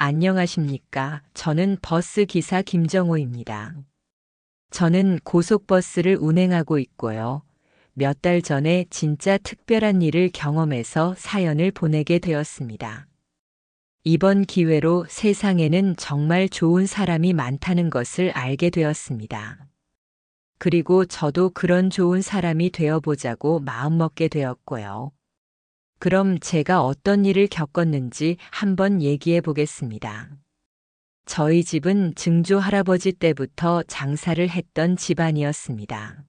안녕하십니까. 저는 버스 기사 김정호입니다. 저는 고속버스를 운행하고 있고요. 몇 달 전에 진짜 특별한 일을 경험해서 사연을 보내게 되었습니다. 이번 기회로 세상에는 정말 좋은 사람이 많다는 것을 알게 되었습니다. 그리고 저도 그런 좋은 사람이 되어보자고 마음먹게 되었고요. 그럼 제가 어떤 일을 겪었는지 한번 얘기해 보겠습니다. 저희 집은 증조 할아버지 때부터 장사를 했던 집안이었습니다.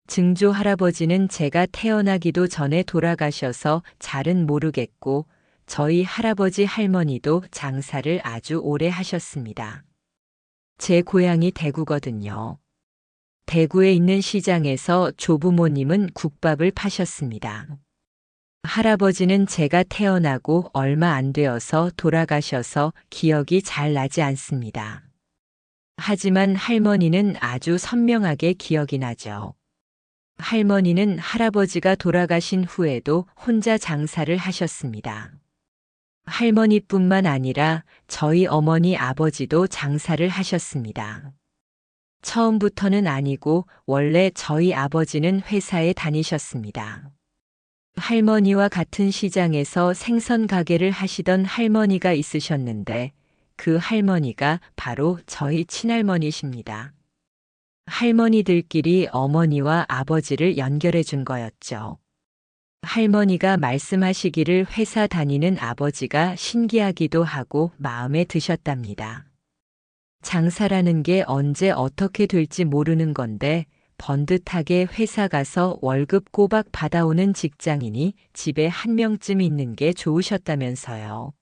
증조 할아버지는 제가 태어나기도 전에 돌아가셔서 잘은 모르겠고, 저희 할아버지 할머니도 장사를 아주 오래 하셨습니다. 제 고향이 대구거든요. 대구에 있는 시장에서 조부모님은 국밥을 파셨습니다. 할아버지는 제가 태어나고 얼마 안 되어서 돌아가셔서 기억이 잘 나지 않습니다. 하지만 할머니는 아주 선명하게 기억이 나죠. 할머니는 할아버지가 돌아가신 후에도 혼자 장사를 하셨습니다. 할머니뿐만 아니라 저희 어머니 아버지도 장사를 하셨습니다. 처음부터는 아니고 원래 저희 아버지는 회사에 다니셨습니다. 할머니와 같은 시장에서 생선 가게를 하시던 할머니가 있으셨는데 그 할머니가 바로 저희 친할머니십니다. 할머니들끼리 어머니와 아버지를 연결해 준 거였죠. 할머니가 말씀하시기를 회사 다니는 아버지가 신기하기도 하고 마음에 드셨답니다. 장사라는 게 언제 어떻게 될지 모르는 건데 번듯하게 회사 가서 월급 꼬박 받아오는 직장인이 집에 한 명쯤 있는 게 좋으셨다면서요.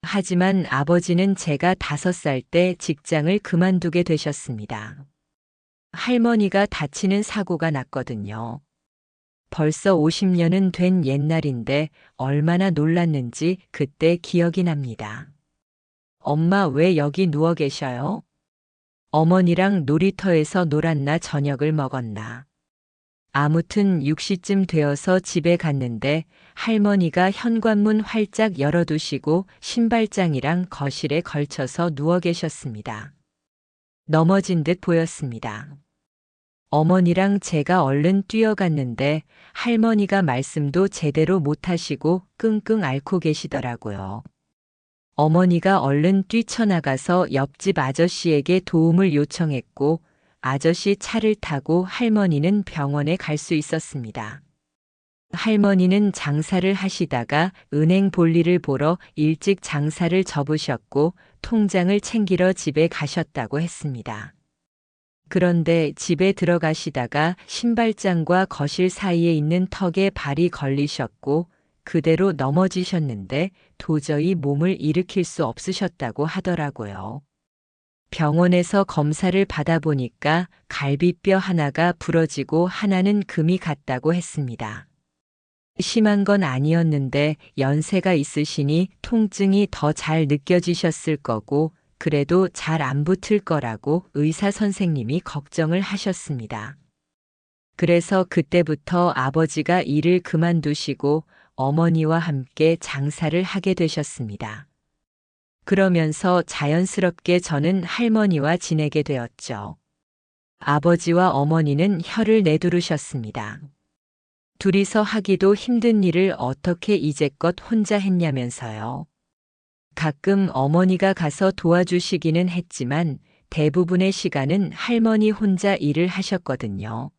하지만 아버지는 제가 5살 때 직장을 그만두게 되셨습니다. 할머니가 다치는 사고가 났거든요. 벌써 50년은 된 옛날인데 얼마나 놀랐는지 그때 기억이 납니다. 엄마 왜 여기 누워 계셔요? 어머니랑 놀이터에서 놀았나 저녁을 먹었나. 아무튼 6시쯤 되어서 집에 갔는데 할머니가 현관문 활짝 열어두시고 신발장이랑 거실에 걸쳐서 누워 계셨습니다. 넘어진 듯 보였습니다. 어머니랑 제가 얼른 뛰어갔는데 할머니가 말씀도 제대로 못하시고 끙끙 앓고 계시더라고요. 어머니가 얼른 뛰쳐나가서 옆집 아저씨에게 도움을 요청했고 아저씨 차를 타고 할머니는 병원에 갈 수 있었습니다. 할머니는 장사를 하시다가 은행 볼일을 보러 일찍 장사를 접으셨고 통장을 챙기러 집에 가셨다고 했습니다. 그런데 집에 들어가시다가 신발장과 거실 사이에 있는 턱에 발이 걸리셨고 그대로 넘어지셨는데 도저히 몸을 일으킬 수 없으셨다고 하더라고요. 병원에서 검사를 받아보니까 갈비뼈 하나가 부러지고 하나는 금이 갔다고 했습니다. 심한 건 아니었는데 연세가 있으시니 통증이 더 잘 느껴지셨을 거고 그래도 잘 안 붙을 거라고 의사 선생님이 걱정을 하셨습니다. 그래서 그때부터 아버지가 일을 그만두시고 어머니와 함께 장사를 하게 되셨습니다. 그러면서 자연스럽게 저는 할머니와 지내게 되었죠. 아버지와 어머니는 혀를 내두르셨습니다. 둘이서 하기도 힘든 일을 어떻게 이제껏 혼자 했냐면서요. 가끔 어머니가 가서 도와주시기는 했지만 대부분의 시간은 할머니 혼자 일을 하셨거든요.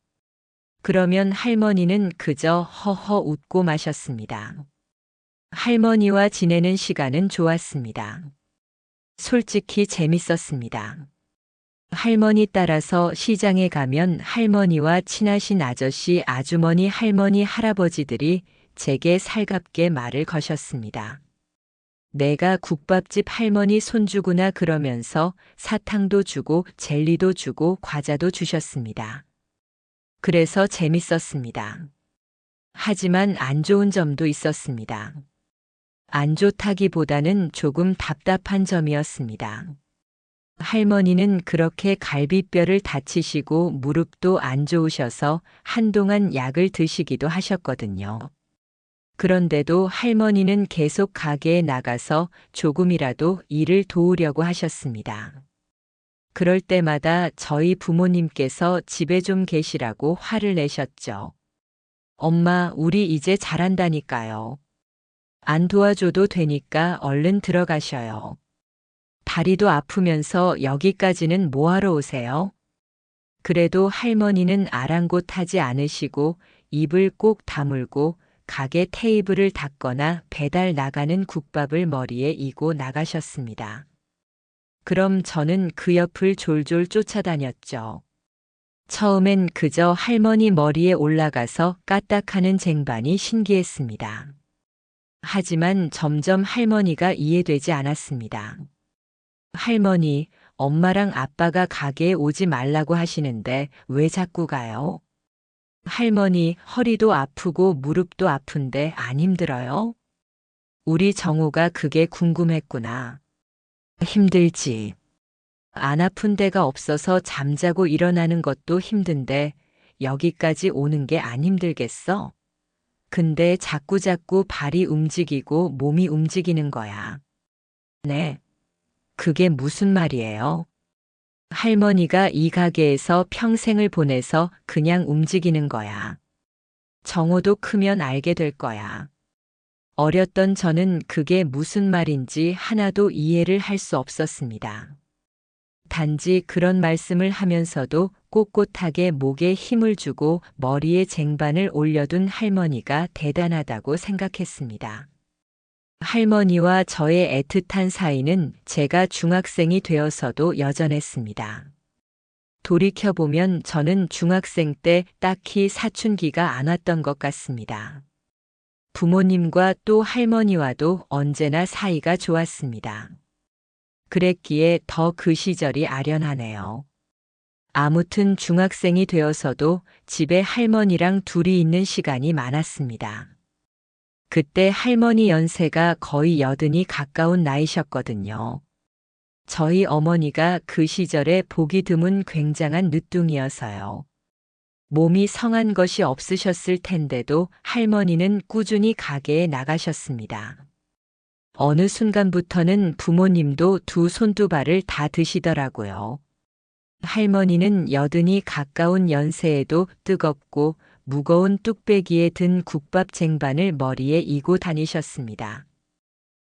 그러면 할머니는 그저 허허 웃고 마셨습니다. 할머니와 지내는 시간은 좋았습니다. 솔직히 재밌었습니다. 할머니 따라서 시장에 가면 할머니와 친하신 아저씨, 아주머니, 할머니, 할아버지들이 제게 살갑게 말을 거셨습니다. 내가 국밥집 할머니 손주구나 그러면서 사탕도 주고 젤리도 주고 과자도 주셨습니다. 그래서 재밌었습니다. 하지만 안 좋은 점도 있었습니다. 안 좋다기보다는 조금 답답한 점이었습니다. 할머니는 그렇게 갈비뼈를 다치시고 무릎도 안 좋으셔서 한동안 약을 드시기도 하셨거든요. 그런데도 할머니는 계속 가게에 나가서 조금이라도 일을 도우려고 하셨습니다. 그럴 때마다 저희 부모님께서 집에 좀 계시라고 화를 내셨죠. 엄마, 우리 이제 잘한다니까요. 안 도와줘도 되니까 얼른 들어가셔요. 다리도 아프면서 여기까지는 뭐하러 오세요? 그래도 할머니는 아랑곳하지 않으시고 입을 꼭 다물고 가게 테이블을 닦거나 배달 나가는 국밥을 머리에 이고 나가셨습니다. 그럼 저는 그 옆을 졸졸 쫓아다녔죠. 처음엔 그저 할머니 머리에 올라가서 까딱하는 쟁반이 신기했습니다. 하지만 점점 할머니가 이해되지 않았습니다. 할머니, 엄마랑 아빠가 가게에 오지 말라고 하시는데 왜 자꾸 가요? 할머니, 허리도 아프고 무릎도 아픈데 안 힘들어요? 우리 정우가 그게 궁금했구나. 힘들지. 안 아픈 데가 없어서 잠자고 일어나는 것도 힘든데 여기까지 오는 게 안 힘들겠어? 근데 자꾸자꾸 발이 움직이고 몸이 움직이는 거야. 네. 그게 무슨 말이에요? 할머니가 이 가게에서 평생을 보내서 그냥 움직이는 거야. 정호도 크면 알게 될 거야. 어렸던 저는 그게 무슨 말인지 하나도 이해를 할 수 없었습니다. 단지 그런 말씀을 하면서도 꼿꼿하게 목에 힘을 주고 머리에 쟁반을 올려둔 할머니가 대단하다고 생각했습니다. 할머니와 저의 애틋한 사이는 제가 중학생이 되어서도 여전했습니다. 돌이켜보면 저는 중학생 때 딱히 사춘기가 안 왔던 것 같습니다. 부모님과 또 할머니와도 언제나 사이가 좋았습니다. 그랬기에 더 그 시절이 아련하네요. 아무튼 중학생이 되어서도 집에 할머니랑 둘이 있는 시간이 많았습니다. 그때 할머니 연세가 거의 80이 가까운 나이셨거든요. 저희 어머니가 그 시절에 보기 드문 굉장한 늦둥이여서요. 몸이 성한 것이 없으셨을 텐데도 할머니는 꾸준히 가게에 나가셨습니다. 어느 순간부터는 부모님도 두 손 두 발을 다 드시더라고요. 할머니는 80이 가까운 연세에도 뜨겁고 무거운 뚝배기에 든 국밥 쟁반을 머리에 이고 다니셨습니다.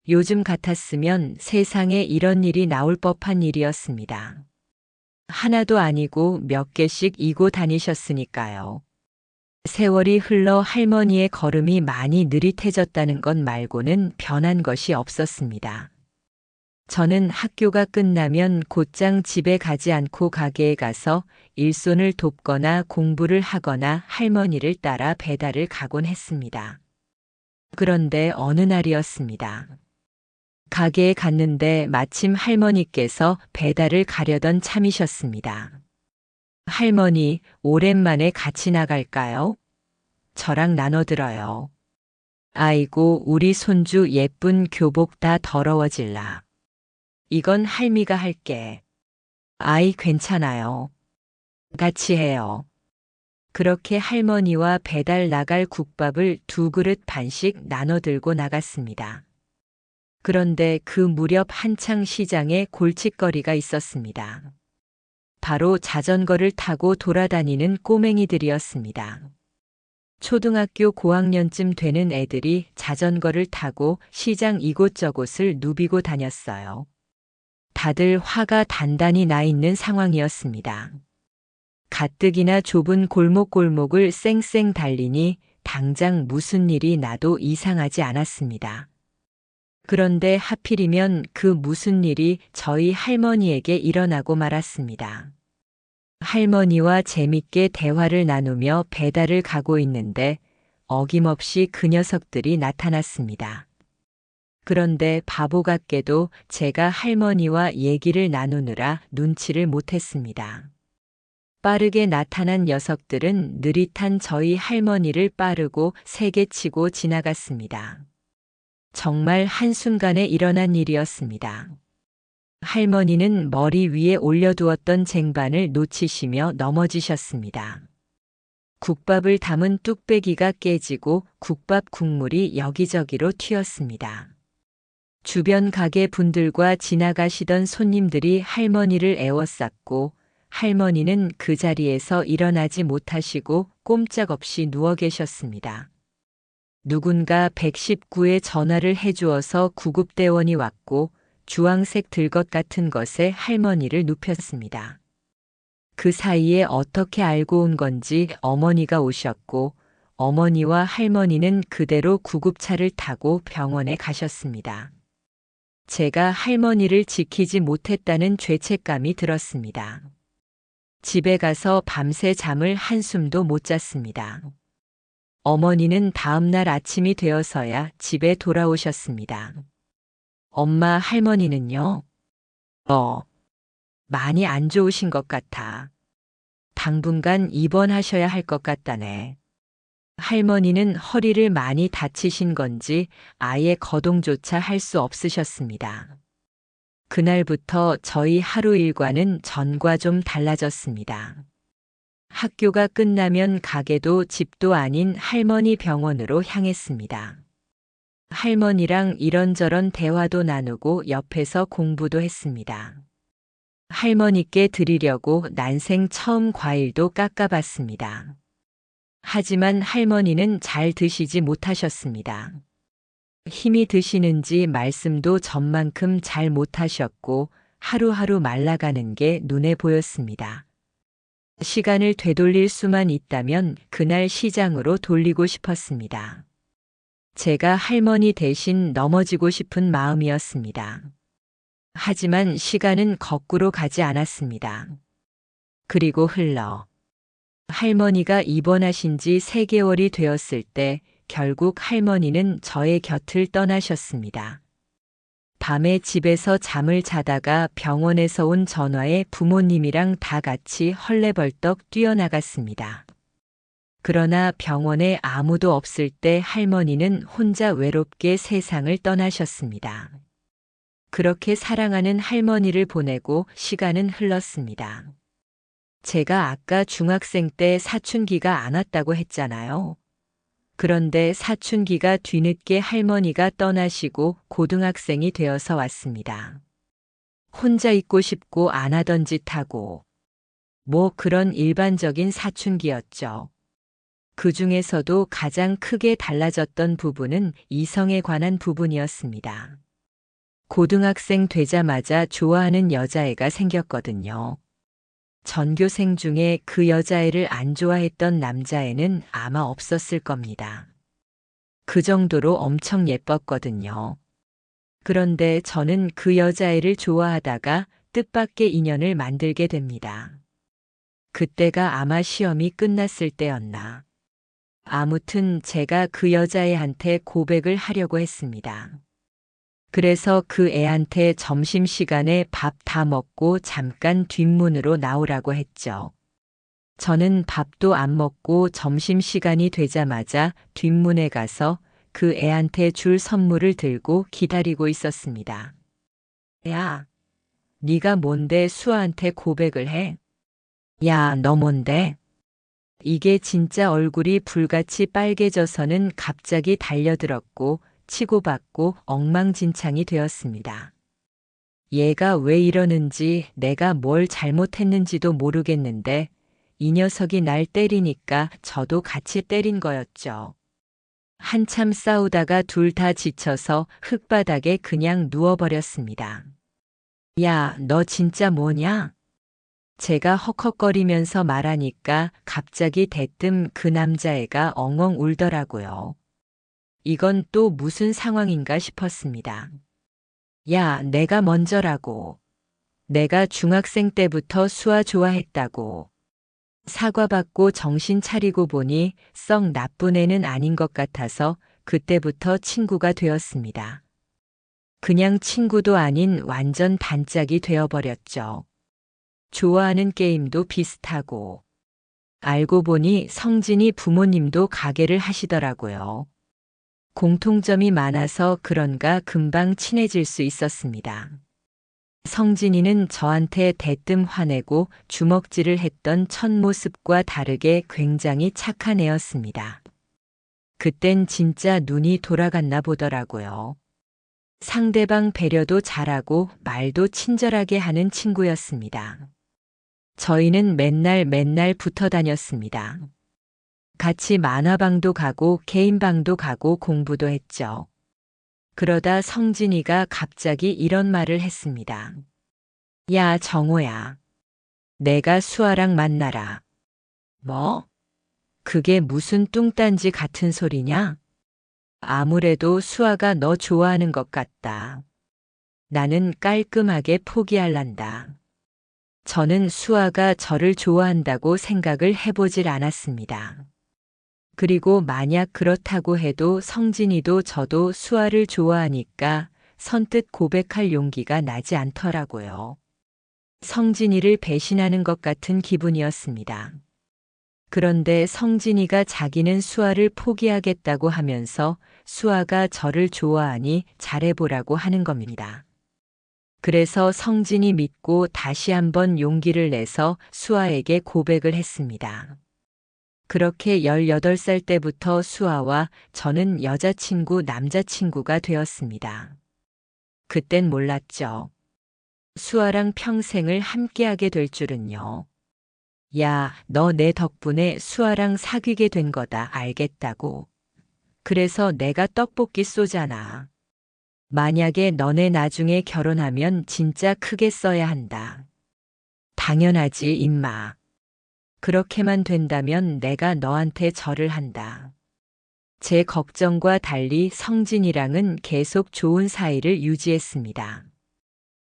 요즘 같았으면 세상에 이런 일이 나올 법한 일이었습니다. 하나도 아니고 몇 개씩 이고 다니셨으니까요. 세월이 흘러 할머니의 걸음이 많이 느릿해졌다는 것 말고는 변한 것이 없었습니다. 저는 학교가 끝나면 곧장 집에 가지 않고 가게에 가서 일손을 돕거나 공부를 하거나 할머니를 따라 배달을 가곤 했습니다. 그런데 어느 날이었습니다. 가게에 갔는데 마침 할머니께서 배달을 가려던 참이셨습니다. 할머니, 오랜만에 같이 나갈까요? 저랑 나눠들어요. 아이고, 우리 손주 예쁜 교복 다 더러워질라. 이건 할미가 할게. 아이, 괜찮아요. 같이 해요. 그렇게 할머니와 배달 나갈 국밥을 2그릇 반씩 나눠 들고 나갔습니다. 그런데 그 무렵 한창 시장에 골칫거리가 있었습니다. 바로 자전거를 타고 돌아다니는 꼬맹이들이었습니다. 초등학교 고학년쯤 되는 애들이 자전거를 타고 시장 이곳저곳을 누비고 다녔어요. 다들 화가 단단히 나 있는 상황이었습니다. 가뜩이나 좁은 골목골목을 쌩쌩 달리니 당장 무슨 일이 나도 이상하지 않았습니다. 그런데 하필이면 그 무슨 일이 저희 할머니에게 일어나고 말았습니다. 할머니와 재밌게 대화를 나누며 배달을 가고 있는데 어김없이 그 녀석들이 나타났습니다. 그런데 바보 같게도 제가 할머니와 얘기를 나누느라 눈치를 못했습니다. 빠르게 나타난 녀석들은 느릿한 저희 할머니를 빠르고 세게 치고 지나갔습니다. 정말 한순간에 일어난 일이었습니다. 할머니는 머리 위에 올려두었던 쟁반을 놓치시며 넘어지셨습니다. 국밥을 담은 뚝배기가 깨지고 국밥 국물이 여기저기로 튀었습니다. 주변 가게 분들과 지나가시던 손님들이 할머니를 애워쌌고 할머니는 그 자리에서 일어나지 못하시고 꼼짝없이 누워 계셨습니다. 누군가 119에 전화를 해주어서 구급대원이 왔고 주황색 들것 같은 것에 할머니를 눕혔습니다. 그 사이에 어떻게 알고 온 건지 어머니가 오셨고 어머니와 할머니는 그대로 구급차를 타고 병원에 가셨습니다. 제가 할머니를 지키지 못했다는 죄책감이 들었습니다. 집에 가서 밤새 잠을 한숨도 못 잤습니다. 어머니는 다음날 아침이 되어서야 집에 돌아오셨습니다. 엄마 할머니는요? 많이 안 좋으신 것 같아. 당분간 입원하셔야 할 것 같다네. 할머니는 허리를 많이 다치신 건지 아예 거동조차 할 수 없으셨습니다. 그날부터 저희 하루 일과는 전과 좀 달라졌습니다. 학교가 끝나면 가게도 집도 아닌 할머니 병원으로 향했습니다. 할머니랑 이런저런 대화도 나누고 옆에서 공부도 했습니다. 할머니께 드리려고 난생 처음 과일도 깎아봤습니다. 하지만 할머니는 잘 드시지 못하셨습니다. 힘이 드시는지 말씀도 전만큼 잘 못하셨고 하루하루 말라가는 게 눈에 보였습니다. 시간을 되돌릴 수만 있다면 그날 시장으로 돌리고 싶었습니다. 제가 할머니 대신 넘어지고 싶은 마음이었습니다. 하지만 시간은 거꾸로 가지 않았습니다. 그리고 할머니가 입원하신 지 3개월이 되었을 때 결국 할머니는 저의 곁을 떠나셨습니다. 밤에 집에서 잠을 자다가 병원에서 온 전화에 부모님이랑 다 같이 헐레벌떡 뛰어나갔습니다. 그러나 병원에 아무도 없을 때 할머니는 혼자 외롭게 세상을 떠나셨습니다. 그렇게 사랑하는 할머니를 보내고 시간은 흘렀습니다. 제가 아까 중학생 때 사춘기가 안 왔다고 했잖아요. 그런데 사춘기가 뒤늦게 할머니가 떠나시고 고등학생이 되어서 왔습니다. 혼자 있고 싶고 안 하던 짓 하고 뭐 그런 일반적인 사춘기였죠. 그 중에서도 가장 크게 달라졌던 부분은 이성에 관한 부분이었습니다. 고등학생 되자마자 좋아하는 여자애가 생겼거든요. 전교생 중에 그 여자애를 안 좋아했던 남자애는 아마 없었을 겁니다. 그 정도로 엄청 예뻤거든요. 그런데 저는 그 여자애를 좋아하다가 뜻밖의 인연을 만들게 됩니다. 그때가 아마 시험이 끝났을 때였나. 아무튼 제가 그 여자애한테 고백을 하려고 했습니다. 그래서 그 애한테 점심시간에 밥 다 먹고 잠깐 뒷문으로 나오라고 했죠. 저는 밥도 안 먹고 점심시간이 되자마자 뒷문에 가서 그 애한테 줄 선물을 들고 기다리고 있었습니다. 야, 네가 뭔데 수아한테 고백을 해? 야, 너 뭔데? 이게 진짜 얼굴이 불같이 빨개져서는 갑자기 달려들었고 치고받고 엉망진창이 되었습니다. 얘가 왜 이러는지 내가 뭘 잘못했는지도 모르겠는데 이 녀석이 날 때리니까 저도 같이 때린 거였죠. 한참 싸우다가 둘 다 지쳐서 흙바닥에 그냥 누워버렸습니다. 야, 너 진짜 뭐냐? 제가 헉헉거리면서 말하니까 갑자기 대뜸 그 남자애가 엉엉 울더라고요. 이건 또 무슨 상황인가 싶었습니다. 야, 내가 먼저라고. 내가 중학생 때부터 수아 좋아했다고. 사과받고 정신 차리고 보니 썩 나쁜 애는 아닌 것 같아서 그때부터 친구가 되었습니다. 그냥 친구도 아닌 완전 단짝이 되어버렸죠. 좋아하는 게임도 비슷하고. 알고 보니 성진이 부모님도 가게를 하시더라고요. 공통점이 많아서 그런가 금방 친해질 수 있었습니다. 성진이는 저한테 대뜸 화내고 주먹질을 했던 첫 모습과 다르게 굉장히 착한 애였습니다. 그땐 진짜 눈이 돌아갔나 보더라고요. 상대방 배려도 잘하고 말도 친절하게 하는 친구였습니다. 저희는 맨날 붙어 다녔습니다. 같이 만화방도 가고 게임방도 가고 공부도 했죠. 그러다 성진이가 갑자기 이런 말을 했습니다. 야, 정호야. 내가 수아랑 만나라. 뭐? 그게 무슨 뚱딴지 같은 소리냐? 아무래도 수아가 너 좋아하는 것 같다. 나는 깔끔하게 포기할란다. 저는 수아가 저를 좋아한다고 생각을 해보질 않았습니다. 그리고 만약 그렇다고 해도 성진이도 저도 수아를 좋아하니까 선뜻 고백할 용기가 나지 않더라고요. 성진이를 배신하는 것 같은 기분이었습니다. 그런데 성진이가 자기는 수아를 포기하겠다고 하면서 수아가 저를 좋아하니 잘해보라고 하는 겁니다. 그래서 성진이 믿고 다시 한번 용기를 내서 수아에게 고백을 했습니다. 그렇게 18살 때부터 수아와 저는 여자친구, 남자친구가 되었습니다. 그땐 몰랐죠. 수아랑 평생을 함께하게 될 줄은요. 야, 너 내 덕분에 수아랑 사귀게 된 거다 알겠다고. 그래서 내가 떡볶이 쏘잖아. 만약에 너네 나중에 결혼하면 진짜 크게 써야 한다. 당연하지, 임마. 그렇게만 된다면 내가 너한테 절을 한다. 제 걱정과 달리 성진이랑은 계속 좋은 사이를 유지했습니다.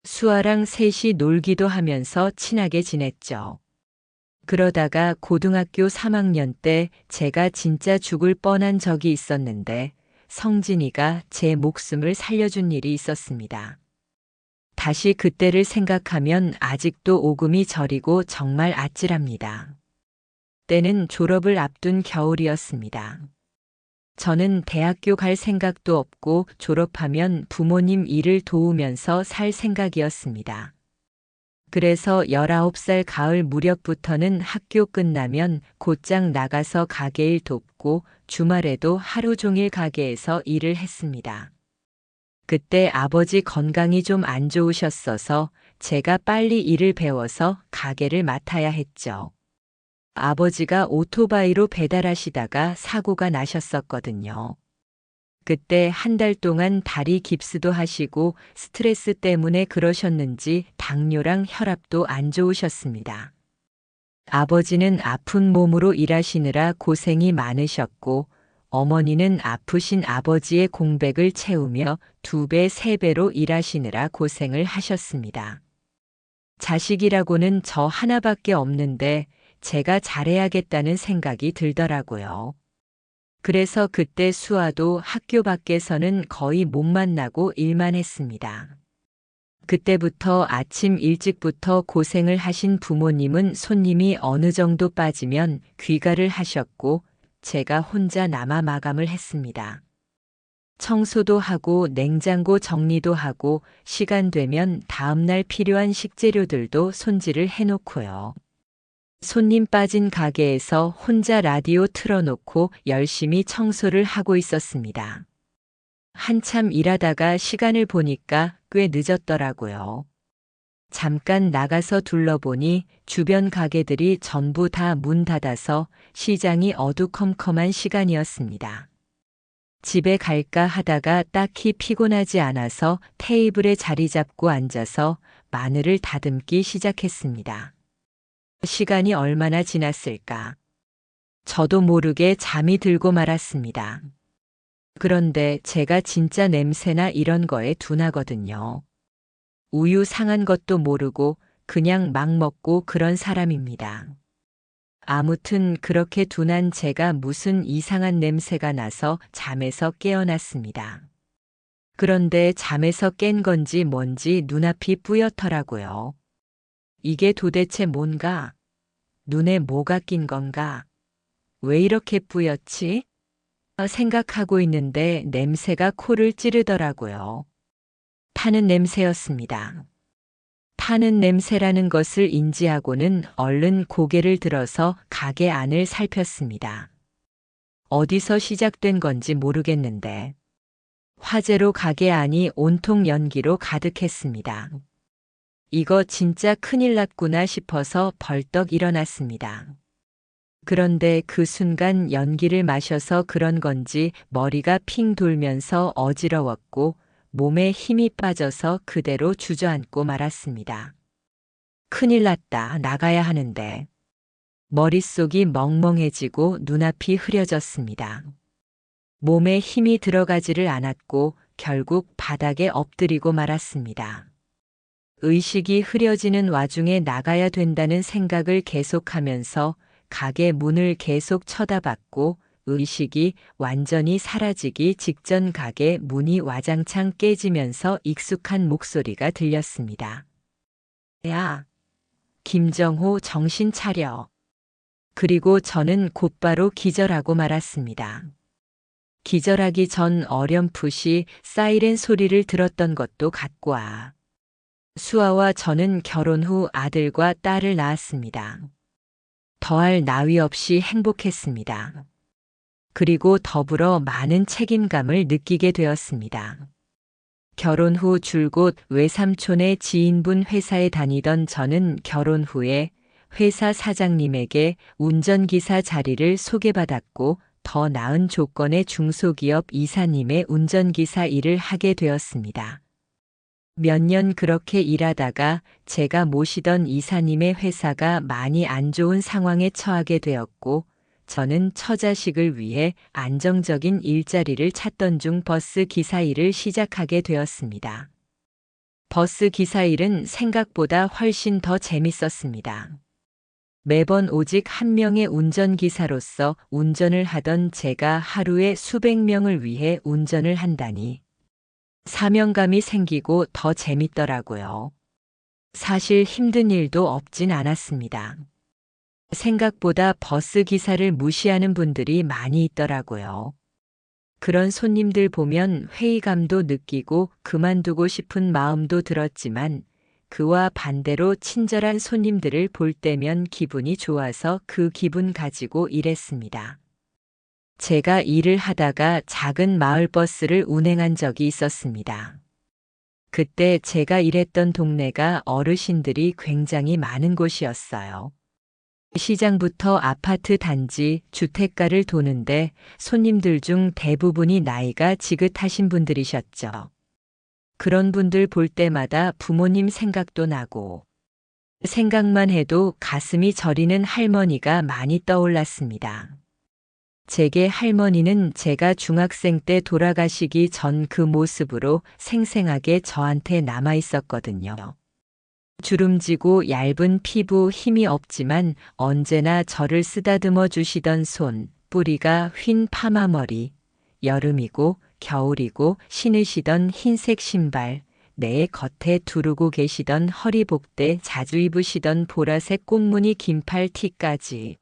수아랑 셋이 놀기도 하면서 친하게 지냈죠. 그러다가 고등학교 3학년 때 제가 진짜 죽을 뻔한 적이 있었는데 성진이가 제 목숨을 살려준 일이 있었습니다. 다시 그때를 생각하면 아직도 오금이 저리고 정말 아찔합니다. 때는 졸업을 앞둔 겨울이었습니다. 저는 대학교 갈 생각도 없고 졸업하면 부모님 일을 도우면서 살 생각이었습니다. 그래서 19살 가을 무렵부터는 학교 끝나면 곧장 나가서 가게일 돕고 주말에도 하루 종일 가게에서 일을 했습니다. 그때 아버지 건강이 좀 안 좋으셨어서 제가 빨리 일을 배워서 가게를 맡아야 했죠. 아버지가 오토바이로 배달하시다가 사고가 나셨었거든요. 그때 한 달 동안 다리 깁스도 하시고 스트레스 때문에 그러셨는지 당뇨랑 혈압도 안 좋으셨습니다. 아버지는 아픈 몸으로 일하시느라 고생이 많으셨고 어머니는 아프신 아버지의 공백을 채우며 2배, 3배로 일하시느라 고생을 하셨습니다. 자식이라고는 저 하나밖에 없는데 제가 잘해야겠다는 생각이 들더라고요. 그래서 그때 수아도 학교 밖에서는 거의 못 만나고 일만 했습니다. 그때부터 아침 일찍부터 고생을 하신 부모님은 손님이 어느 정도 빠지면 귀가를 하셨고 제가 혼자 남아 마감을 했습니다. 청소도 하고 냉장고 정리도 하고 시간 되면 다음날 필요한 식재료들도 손질을 해놓고요. 손님 빠진 가게에서 혼자 라디오 틀어놓고 열심히 청소를 하고 있었습니다. 한참 일하다가 시간을 보니까 꽤 늦었더라고요. 잠깐 나가서 둘러보니 주변 가게들이 전부 다 문 닫아서 시장이 어두컴컴한 시간이었습니다. 집에 갈까 하다가 딱히 피곤하지 않아서 테이블에 자리 잡고 앉아서 마늘을 다듬기 시작했습니다. 시간이 얼마나 지났을까? 저도 모르게 잠이 들고 말았습니다. 그런데 제가 진짜 냄새나 이런 거에 둔하거든요. 우유 상한 것도 모르고 그냥 막 먹고 그런 사람입니다. 아무튼 그렇게 둔한 제가 무슨 이상한 냄새가 나서 잠에서 깨어났습니다. 그런데 잠에서 깬 건지 뭔지 눈앞이 뿌옇더라고요. 이게 도대체 뭔가? 눈에 뭐가 낀 건가? 왜 이렇게 뿌옇지? 생각하고 있는데 냄새가 코를 찌르더라고요. 타는 냄새였습니다. 타는 냄새라는 것을 인지하고는 얼른 고개를 들어서 가게 안을 살폈습니다. 어디서 시작된 건지 모르겠는데 화재로 가게 안이 온통 연기로 가득했습니다. 이거 진짜 큰일 났구나 싶어서 벌떡 일어났습니다. 그런데 그 순간 연기를 마셔서 그런 건지 머리가 핑 돌면서 어지러웠고 몸에 힘이 빠져서 그대로 주저앉고 말았습니다. 큰일 났다. 나가야 하는데. 머릿속이 멍멍해지고 눈앞이 흐려졌습니다. 몸에 힘이 들어가지를 않았고 결국 바닥에 엎드리고 말았습니다. 의식이 흐려지는 와중에 나가야 된다는 생각을 계속하면서 가게 문을 계속 쳐다봤고 의식이 완전히 사라지기 직전 가게 문이 와장창 깨지면서 익숙한 목소리가 들렸습니다. 야, 김정호 정신 차려. 그리고 저는 곧바로 기절하고 말았습니다. 기절하기 전 어렴풋이 사이렌 소리를 들었던 것도 같고 수아와 저는 결혼 후 아들과 딸을 낳았습니다. 더할 나위 없이 행복했습니다. 그리고 더불어 많은 책임감을 느끼게 되었습니다. 결혼 후 줄곧 외삼촌의 지인분 회사에 다니던 저는 결혼 후에 회사 사장님에게 운전기사 자리를 소개받았고 더 나은 조건의 중소기업 이사님의 운전기사 일을 하게 되었습니다. 몇 년 그렇게 일하다가 제가 모시던 이사님의 회사가 많이 안 좋은 상황에 처하게 되었고 저는 처자식을 위해 안정적인 일자리를 찾던 중 버스 기사 일을 시작하게 되었습니다. 버스 기사 일은 생각보다 훨씬 더 재밌었습니다. 매번 오직 한 명의 운전기사로서 운전을 하던 제가 하루에 수백 명을 위해 운전을 한다니 사명감이 생기고 더 재밌더라고요. 사실 힘든 일도 없진 않았습니다. 생각보다 버스 기사를 무시하는 분들이 많이 있더라고요. 그런 손님들 보면 회의감도 느끼고 그만두고 싶은 마음도 들었지만 그와 반대로 친절한 손님들을 볼 때면 기분이 좋아서 그 기분 가지고 일했습니다. 제가 일을 하다가 작은 마을버스를 운행한 적이 있었습니다. 그때 제가 일했던 동네가 어르신들이 굉장히 많은 곳이었어요. 시장부터 아파트 단지, 주택가를 도는데 손님들 중 대부분이 나이가 지긋하신 분들이셨죠. 그런 분들 볼 때마다 부모님 생각도 나고 생각만 해도 가슴이 저리는 할머니가 많이 떠올랐습니다. 제게 할머니는 제가 중학생 때 돌아가시기 전 그 모습으로 생생하게 저한테 남아 있었거든요. 주름지고 얇은 피부 힘이 없지만 언제나 저를 쓰다듬어 주시던 손, 뿌리가 휜 파마머리, 여름이고 겨울이고 신으시던 흰색 신발, 내 겉에 두르고 계시던 허리복대 자주 입으시던 보라색 꽃무늬 긴팔 티까지.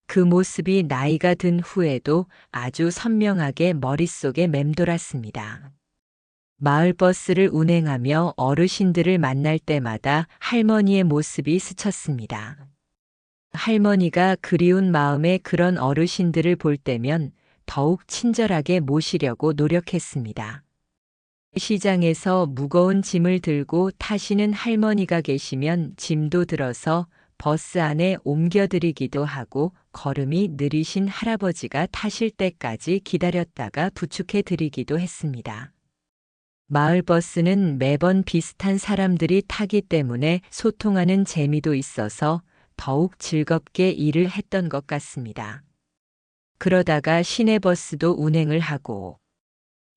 그 모습이 나이가 든 후에도 아주 선명하게 머릿속에 맴돌았습니다. 마을버스를 운행하며 어르신들을 만날 때마다 할머니의 모습이 스쳤습니다. 할머니가 그리운 마음에 그런 어르신들을 볼 때면 더욱 친절하게 모시려고 노력했습니다. 시장에서 무거운 짐을 들고 타시는 할머니가 계시면 짐도 들어서 버스 안에 옮겨드리기도 하고 걸음이 느리신 할아버지가 타실 때까지 기다렸다가 부축해 드리기도 했습니다. 마을버스는 매번 비슷한 사람들이 타기 때문에 소통하는 재미도 있어서 더욱 즐겁게 일을 했던 것 같습니다. 그러다가 시내버스도 운행을 하고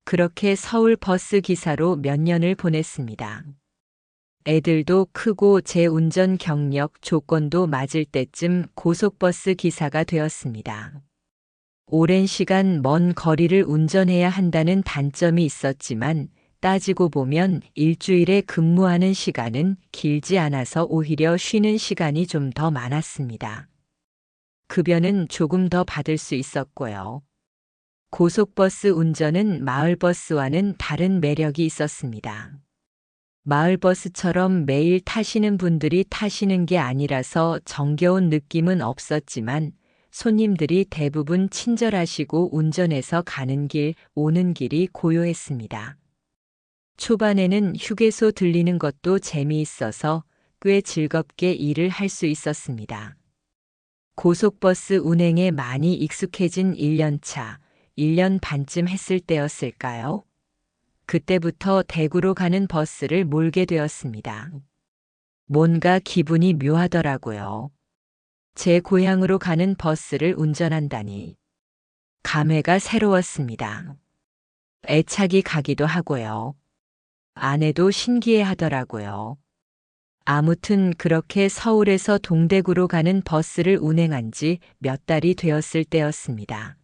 그렇게 서울 버스 기사로 몇 년을 보냈습니다. 애들도 크고 제 운전 경력 조건도 맞을 때쯤 고속버스 기사가 되었습니다. 오랜 시간 먼 거리를 운전해야 한다는 단점이 있었지만 따지고 보면 일주일에 근무하는 시간은 길지 않아서 오히려 쉬는 시간이 좀 더 많았습니다. 급여는 조금 더 받을 수 있었고요. 고속버스 운전은 마을버스와는 다른 매력이 있었습니다. 마을버스처럼 매일 타시는 분들이 타시는 게 아니라서 정겨운 느낌은 없었지만 손님들이 대부분 친절하시고 운전해서 가는 길, 오는 길이 고요했습니다. 초반에는 휴게소 들리는 것도 재미있어서 꽤 즐겁게 일을 할 수 있었습니다. 고속버스 운행에 많이 익숙해진 1년 차, 1년 반쯤 했을 때였을까요? 그때부터 대구로 가는 버스를 몰게 되었습니다. 뭔가 기분이 묘하더라고요. 제 고향으로 가는 버스를 운전한다니. 감회가 새로웠습니다. 애착이 가기도 하고요. 아내도 신기해 하더라고요. 아무튼 그렇게 서울에서 동대구로 가는 버스를 운행한 지 몇 달이 되었을 때였습니다.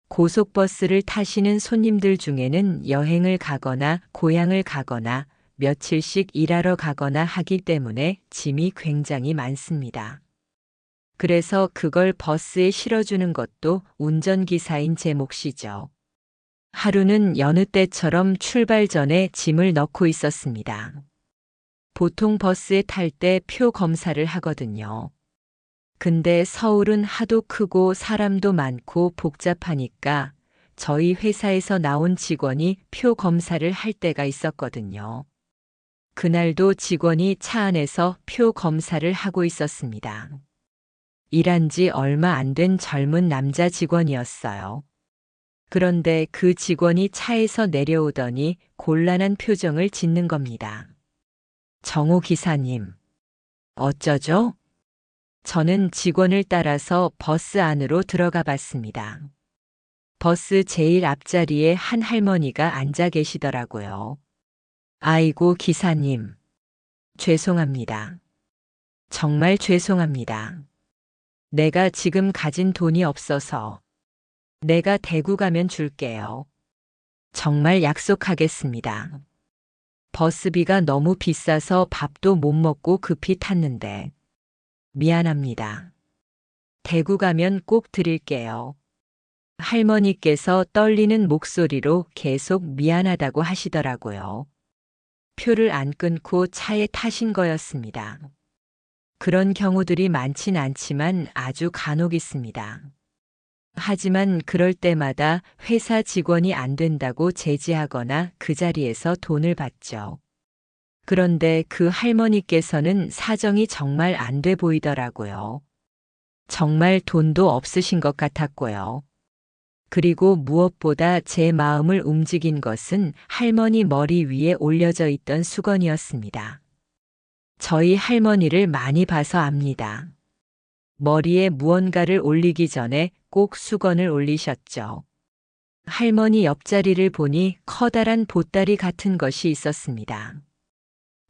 고속버스를 타시는 손님들 중에는 여행을 가거나 고향을 가거나 며칠씩 일하러 가거나 하기 때문에 짐이 굉장히 많습니다. 그래서 그걸 버스에 실어주는 것도 운전기사인 제 몫이죠. 하루는 여느 때처럼 출발 전에 짐을 넣고 있었습니다. 보통 버스에 탈 때 표 검사를 하거든요. 근데 서울은 하도 크고 사람도 많고 복잡하니까 저희 회사에서 나온 직원이 표 검사를 할 때가 있었거든요. 그날도 직원이 차 안에서 표 검사를 하고 있었습니다. 일한 지 얼마 안 된 젊은 남자 직원이었어요. 그런데 그 직원이 차에서 내려오더니 곤란한 표정을 짓는 겁니다. 정호 기사님, 어쩌죠? 저는 직원을 따라서 버스 안으로 들어가 봤습니다. 버스 제일 앞자리에 한 할머니가 앉아 계시더라고요. 아이고, 기사님. 죄송합니다. 정말 죄송합니다. 내가 지금 가진 돈이 없어서. 내가 대구 가면 줄게요. 정말 약속하겠습니다. 버스비가 너무 비싸서 밥도 못 먹고 급히 탔는데. 미안합니다. 대구 가면 꼭 드릴게요. 할머니께서 떨리는 목소리로 계속 미안하다고 하시더라고요. 표를 안 끊고 차에 타신 거였습니다. 그런 경우들이 많진 않지만 아주 간혹 있습니다. 하지만 그럴 때마다 회사 직원이 안 된다고 제지하거나 그 자리에서 돈을 받죠. 그런데 그 할머니께서는 사정이 정말 안 돼 보이더라고요. 정말 돈도 없으신 것 같았고요. 그리고 무엇보다 제 마음을 움직인 것은 할머니 머리 위에 올려져 있던 수건이었습니다. 저희 할머니를 많이 봐서 압니다. 머리에 무언가를 올리기 전에 꼭 수건을 올리셨죠. 할머니 옆자리를 보니 커다란 보따리 같은 것이 있었습니다.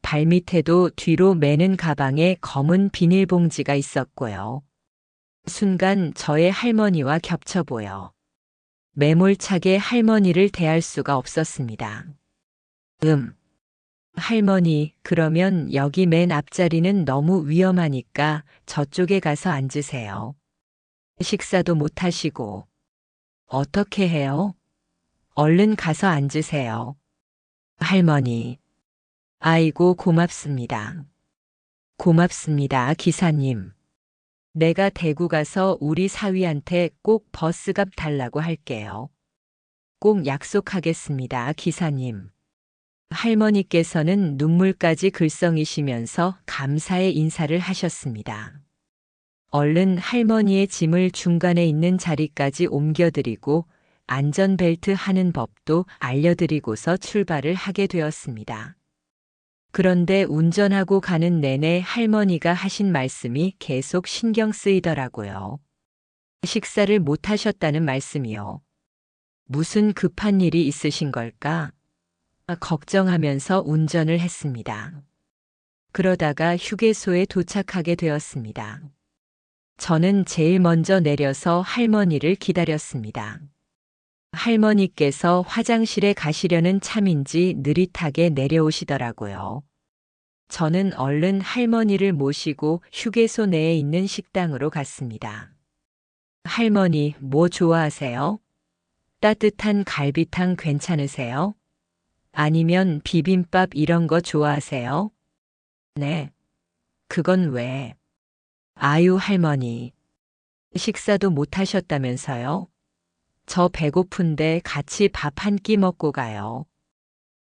발밑에도 뒤로 매는 가방에 검은 비닐봉지가 있었고요. 순간 저의 할머니와 겹쳐 보여 매몰차게 할머니를 대할 수가 없었습니다. 할머니, 그러면 여기 맨 앞자리는 너무 위험하니까 저쪽에 가서 앉으세요. 식사도 못 하시고. 어떻게 해요? 얼른 가서 앉으세요. 할머니. 아이고, 고맙습니다. 고맙습니다, 기사님. 내가 대구 가서 우리 사위한테 꼭 버스값 달라고 할게요. 꼭 약속하겠습니다, 기사님. 할머니께서는 눈물까지 글썽이시면서 감사의 인사를 하셨습니다. 얼른 할머니의 짐을 중간에 있는 자리까지 옮겨드리고 안전벨트 하는 법도 알려드리고서 출발을 하게 되었습니다. 그런데 운전하고 가는 내내 할머니가 하신 말씀이 계속 신경 쓰이더라고요. 식사를 못 하셨다는 말씀이요. 무슨 급한 일이 있으신 걸까? 걱정하면서 운전을 했습니다. 그러다가 휴게소에 도착하게 되었습니다. 저는 제일 먼저 내려서 할머니를 기다렸습니다. 할머니께서 화장실에 가시려는 참인지 느릿하게 내려오시더라고요. 저는 얼른 할머니를 모시고 휴게소 내에 있는 식당으로 갔습니다. 할머니, 뭐 좋아하세요? 따뜻한 갈비탕 괜찮으세요? 아니면 비빔밥 이런 거 좋아하세요? 네. 그건 왜? 아유, 할머니. 식사도 못 하셨다면서요? 저 배고픈데 같이 밥 한 끼 먹고 가요.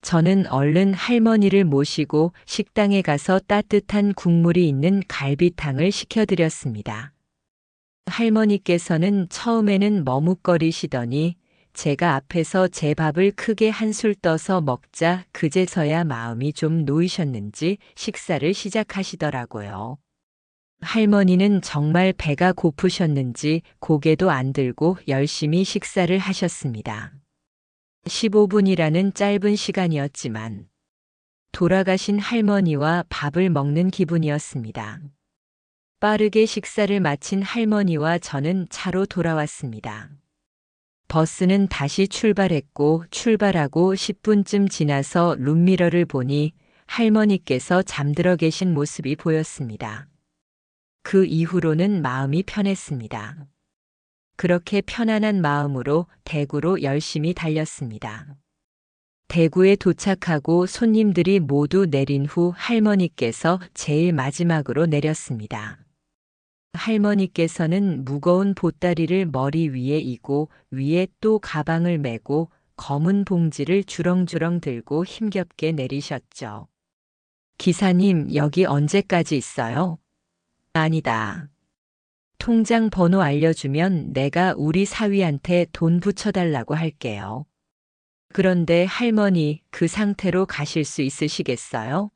저는 얼른 할머니를 모시고 식당에 가서 따뜻한 국물이 있는 갈비탕을 시켜드렸습니다. 할머니께서는 처음에는 머뭇거리시더니 제가 앞에서 제 밥을 크게 한술 떠서 먹자 그제서야 마음이 좀 놓이셨는지 식사를 시작하시더라고요. 할머니는 정말 배가 고프셨는지 고개도 안 들고 열심히 식사를 하셨습니다. 15분이라는 짧은 시간이었지만 돌아가신 할머니와 밥을 먹는 기분이었습니다. 빠르게 식사를 마친 할머니와 저는 차로 돌아왔습니다. 버스는 다시 출발했고 출발하고 10분쯤 지나서 룸미러를 보니 할머니께서 잠들어 계신 모습이 보였습니다. 그 이후로는 마음이 편했습니다. 그렇게 편안한 마음으로 대구로 열심히 달렸습니다. 대구에 도착하고 손님들이 모두 내린 후 할머니께서 제일 마지막으로 내렸습니다. 할머니께서는 무거운 보따리를 머리 위에 이고 위에 또 가방을 메고 검은 봉지를 주렁주렁 들고 힘겹게 내리셨죠. 기사님, 여기 언제까지 있어요? 아니다. 통장 번호 알려주면 내가 우리 사위한테 돈 붙여달라고 할게요. 그런데 할머니, 그 상태로 가실 수 있으시겠어요?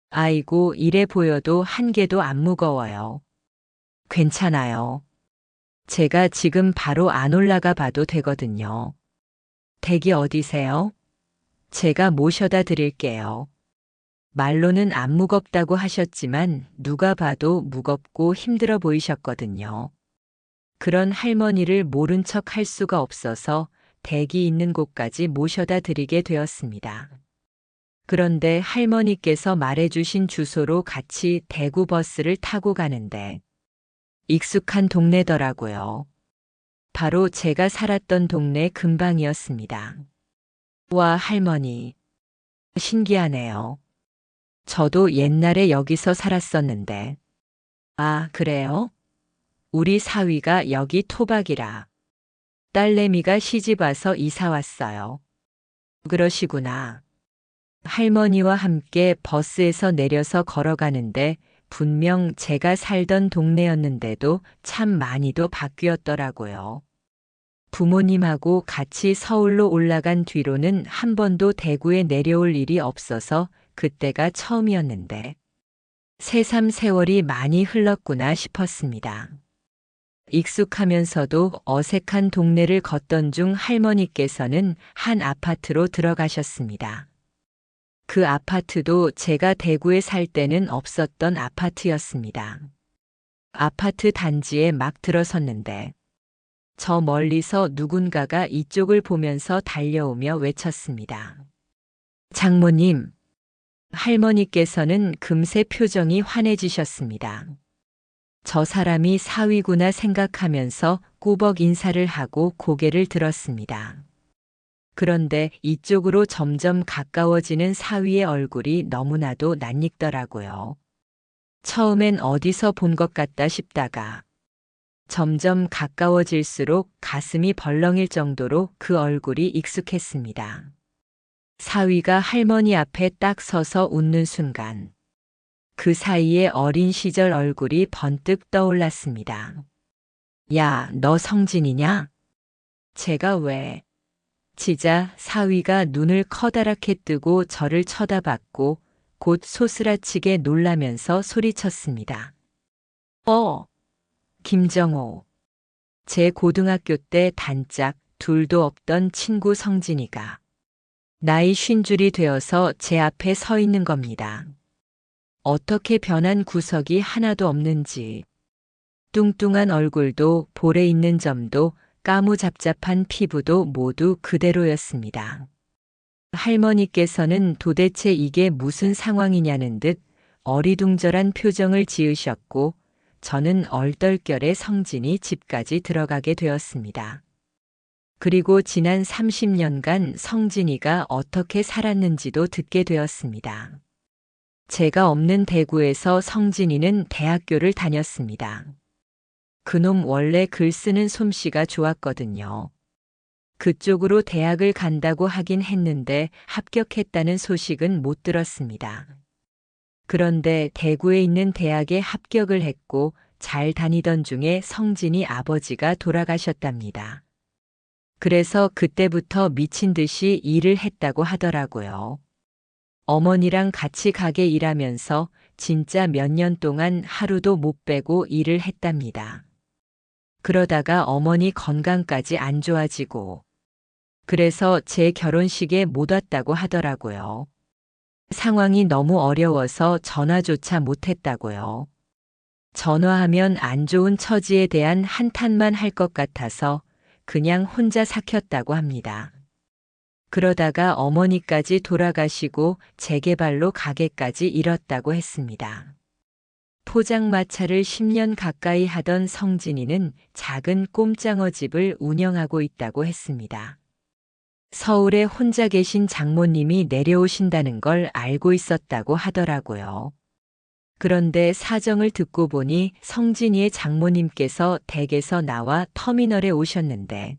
아이고, 이래 보여도 한 개도 안 무거워요. 괜찮아요. 제가 지금 바로 안 올라가 봐도 되거든요. 댁이 어디세요? 제가 모셔다 드릴게요. 말로는 안 무겁다고 하셨지만 누가 봐도 무겁고 힘들어 보이셨거든요. 그런 할머니를 모른 척 할 수가 없어서 댁이 있는 곳까지 모셔다 드리게 되었습니다. 그런데 할머니께서 말해주신 주소로 같이 대구 버스를 타고 가는데 익숙한 동네더라고요. 바로 제가 살았던 동네 근방이었습니다. 와, 할머니. 신기하네요. 저도 옛날에 여기서 살았었는데. 아, 그래요? 우리 사위가 여기 토박이라. 딸내미가 시집와서 이사 왔어요. 그러시구나. 할머니와 함께 버스에서 내려서 걸어가는데 분명 제가 살던 동네였는데도 참 많이도 바뀌었더라고요. 부모님하고 같이 서울로 올라간 뒤로는 한 번도 대구에 내려올 일이 없어서 그때가 처음이었는데 새삼 세월이 많이 흘렀구나 싶었습니다. 익숙하면서도 어색한 동네를 걷던 중 할머니께서는 한 아파트로 들어가셨습니다. 그 아파트도 제가 대구에 살 때는 없었던 아파트였습니다. 아파트 단지에 막 들어섰는데 저 멀리서 누군가가 이쪽을 보면서 달려오며 외쳤습니다. 장모님. 할머니께서는 금세 표정이 환해지셨습니다. 저 사람이 사위구나 생각하면서 꾸벅 인사를 하고 고개를 들었습니다. 그런데 이쪽으로 점점 가까워지는 사위의 얼굴이 너무나도 낯익더라고요. 처음엔 어디서 본 것 같다 싶다가 점점 가까워질수록 가슴이 벌렁일 정도로 그 얼굴이 익숙했습니다. 사위가 할머니 앞에 딱 서서 웃는 순간 그 사이에 어린 시절 얼굴이 번뜩 떠올랐습니다. 야, 너 성진이냐? 제가 왜? 지자 사위가 눈을 커다랗게 뜨고 저를 쳐다봤고 곧 소스라치게 놀라면서 소리쳤습니다. 김정호. 제 고등학교 때 단짝 둘도 없던 친구 성진이가 나이 50줄이 되어서 제 앞에 서 있는 겁니다. 어떻게 변한 구석이 하나도 없는지 뚱뚱한 얼굴도 볼에 있는 점도 까무잡잡한 피부도 모두 그대로였습니다. 할머니께서는 도대체 이게 무슨 상황이냐는 듯 어리둥절한 표정을 지으셨고 저는 얼떨결에 성진이 집까지 들어가게 되었습니다. 그리고 지난 30년간 성진이가 어떻게 살았는지도 듣게 되었습니다. 제가 없는 대구에서 성진이는 대학교를 다녔습니다. 그놈 원래 글 쓰는 솜씨가 좋았거든요. 그쪽으로 대학을 간다고 하긴 했는데 합격했다는 소식은 못 들었습니다. 그런데 대구에 있는 대학에 합격을 했고 잘 다니던 중에 성진이 아버지가 돌아가셨답니다. 그래서 그때부터 미친 듯이 일을 했다고 하더라고요. 어머니랑 같이 가게 일하면서 진짜 몇 년 동안 하루도 못 빼고 일을 했답니다. 그러다가 어머니 건강까지 안 좋아지고 그래서 제 결혼식에 못 왔다고 하더라고요. 상황이 너무 어려워서 전화조차 못했다고요. 전화하면 안 좋은 처지에 대한 한탄만 할 것 같아서 그냥 혼자 삭혔다고 합니다. 그러다가 어머니까지 돌아가시고 재개발로 가게까지 잃었다고 했습니다. 포장마차를 10년 가까이 하던 성진이는 작은 꼼장어 집을 운영하고 있다고 했습니다. 서울에 혼자 계신 장모님이 내려오신다는 걸 알고 있었다고 하더라고요. 그런데 사정을 듣고 보니 성진이의 장모님께서 댁에서 나와 터미널에 오셨는데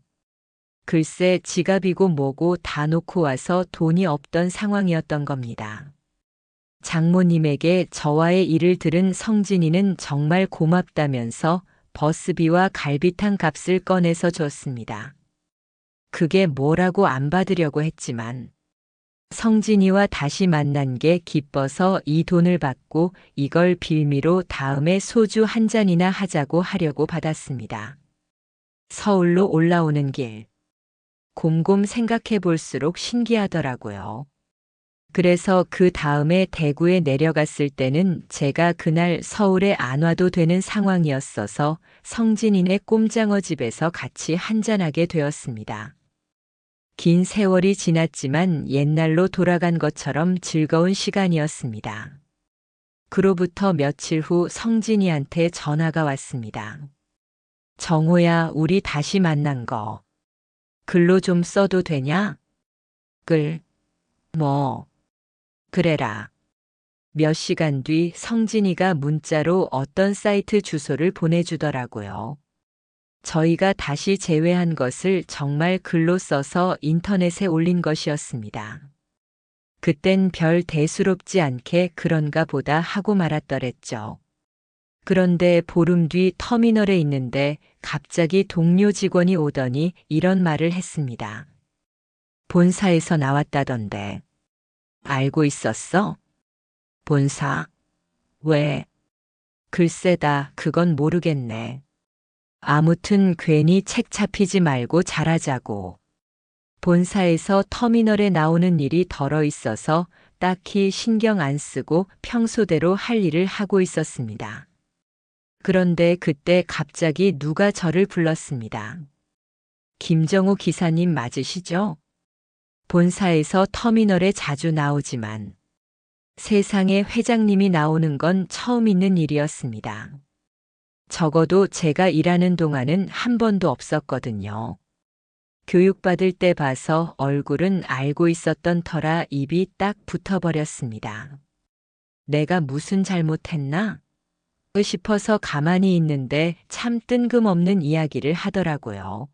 글쎄 지갑이고 뭐고 다 놓고 와서 돈이 없던 상황이었던 겁니다. 장모님에게 저와의 일을 들은 성진이는 정말 고맙다면서 버스비와 갈비탕 값을 꺼내서 줬습니다. 그게 뭐라고 안 받으려고 했지만 성진이와 다시 만난 게 기뻐서 이 돈을 받고 이걸 빌미로 다음에 소주 한 잔이나 하자고 하려고 받았습니다. 서울로 올라오는 길. 곰곰 생각해 볼수록 신기하더라고요. 그래서 그 다음에 대구에 내려갔을 때는 제가 그날 서울에 안 와도 되는 상황이었어서 성진이네 꼼장어 집에서 같이 한잔하게 되었습니다. 긴 세월이 지났지만 옛날로 돌아간 것처럼 즐거운 시간이었습니다. 그로부터 며칠 후 성진이한테 전화가 왔습니다. 정호야, 우리 다시 만난 거 글로 좀 써도 되냐? 글. 뭐. 그래라. 몇 시간 뒤 성진이가 문자로 어떤 사이트 주소를 보내주더라고요. 저희가 다시 재회한 것을 정말 글로 써서 인터넷에 올린 것이었습니다. 그땐 별 대수롭지 않게 그런가 보다 하고 말았더랬죠. 그런데 보름 뒤 터미널에 있는데 갑자기 동료 직원이 오더니 이런 말을 했습니다. 본사에서 나왔다던데. 알고 있었어? 본사? 왜? 글쎄다, 그건 모르겠네. 아무튼 괜히 책 잡히지 말고 잘하자고. 본사에서 터미널에 나오는 일이 덜어 있어서 딱히 신경 안 쓰고 평소대로 할 일을 하고 있었습니다. 그런데 그때 갑자기 누가 저를 불렀습니다. 김정우 기사님 맞으시죠? 본사에서 터미널에 자주 나오지만 세상에 회장님이 나오는 건 처음 있는 일이었습니다. 적어도 제가 일하는 동안은 한 번도 없었거든요. 교육받을 때 봐서 얼굴은 알고 있었던 터라 입이 딱 붙어버렸습니다. 내가 무슨 잘못했나? 싶어서 가만히 있는데 참 뜬금없는 이야기를 하더라고요.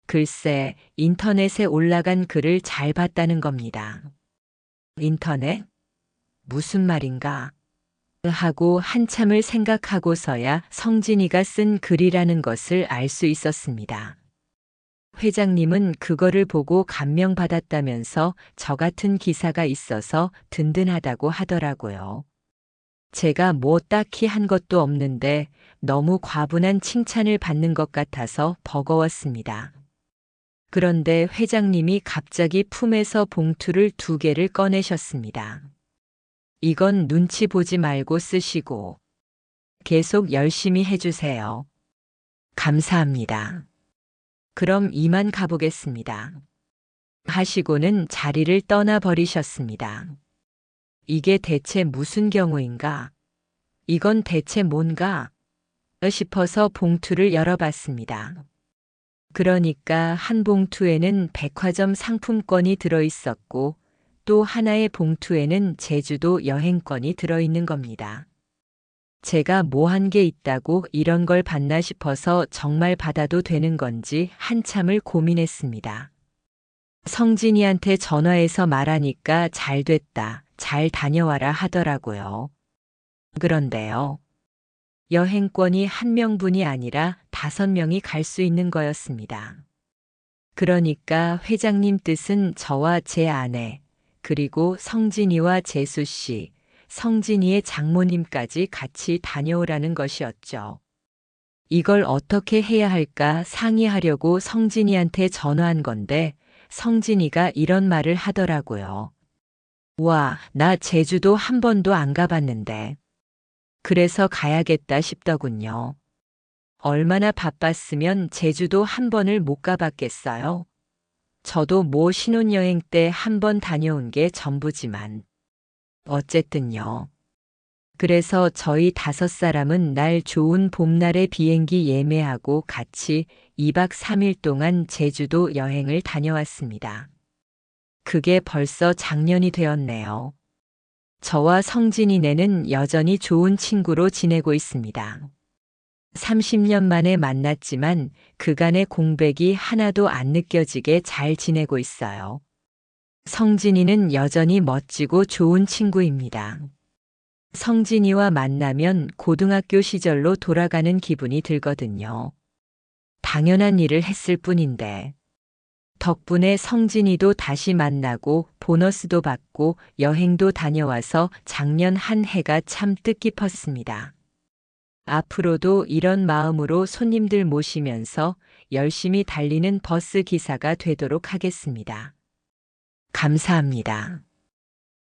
글쎄, 인터넷에 올라간 글을 잘 봤다는 겁니다. 인터넷? 무슨 말인가? 하고 한참을 생각하고서야 성진이가 쓴 글이라는 것을 알 수 있었습니다. 회장님은 그거를 보고 감명받았다면서 저 같은 기사가 있어서 든든하다고 하더라고요. 제가 뭐 딱히 한 것도 없는데 너무 과분한 칭찬을 받는 것 같아서 버거웠습니다. 그런데 회장님이 갑자기 품에서 봉투를 2개를 꺼내셨습니다. 이건 눈치 보지 말고 쓰시고 계속 열심히 해주세요. 감사합니다. 그럼 이만 가보겠습니다. 하시고는 자리를 떠나버리셨습니다. 이게 대체 무슨 경우인가? 이건 대체 뭔가? 싶어서 봉투를 열어봤습니다. 그러니까 한 봉투에는 백화점 상품권이 들어 있었고 또 하나의 봉투에는 제주도 여행권이 들어 있는 겁니다. 제가 뭐 한 게 있다고 이런 걸 받나 싶어서 정말 받아도 되는 건지 한참을 고민했습니다. 성진이한테 전화해서 말하니까 잘 됐다, 잘 다녀와라 하더라고요. 그런데요. 여행권이 한 명분이 아니라 5명이 갈 수 있는 거였습니다. 그러니까 회장님 뜻은 저와 제 아내, 그리고 성진이와 재수 씨, 성진이의 장모님까지 같이 다녀오라는 것이었죠. 이걸 어떻게 해야 할까 상의하려고 성진이한테 전화한 건데 성진이가 이런 말을 하더라고요. 와, 나 제주도 한 번도 안 가봤는데. 그래서 가야겠다 싶더군요. 얼마나 바빴으면 제주도 한 번을 못 가봤겠어요? 저도 뭐 신혼여행 때 한 번 다녀온 게 전부지만. 어쨌든요. 그래서 저희 5사람은 날 좋은 봄날에 비행기 예매하고 같이 2박 3일 동안 제주도 여행을 다녀왔습니다. 그게 벌써 작년이 되었네요. 저와 성진이네는 여전히 좋은 친구로 지내고 있습니다. 30년 만에 만났지만 그간의 공백이 하나도 안 느껴지게 잘 지내고 있어요. 성진이는 여전히 멋지고 좋은 친구입니다. 성진이와 만나면 고등학교 시절로 돌아가는 기분이 들거든요. 당연한 일을 했을 뿐인데. 덕분에 성진이도 다시 만나고 보너스도 받고 여행도 다녀와서 작년 한 해가 참 뜻깊었습니다. 앞으로도 이런 마음으로 손님들 모시면서 열심히 달리는 버스 기사가 되도록 하겠습니다. 감사합니다.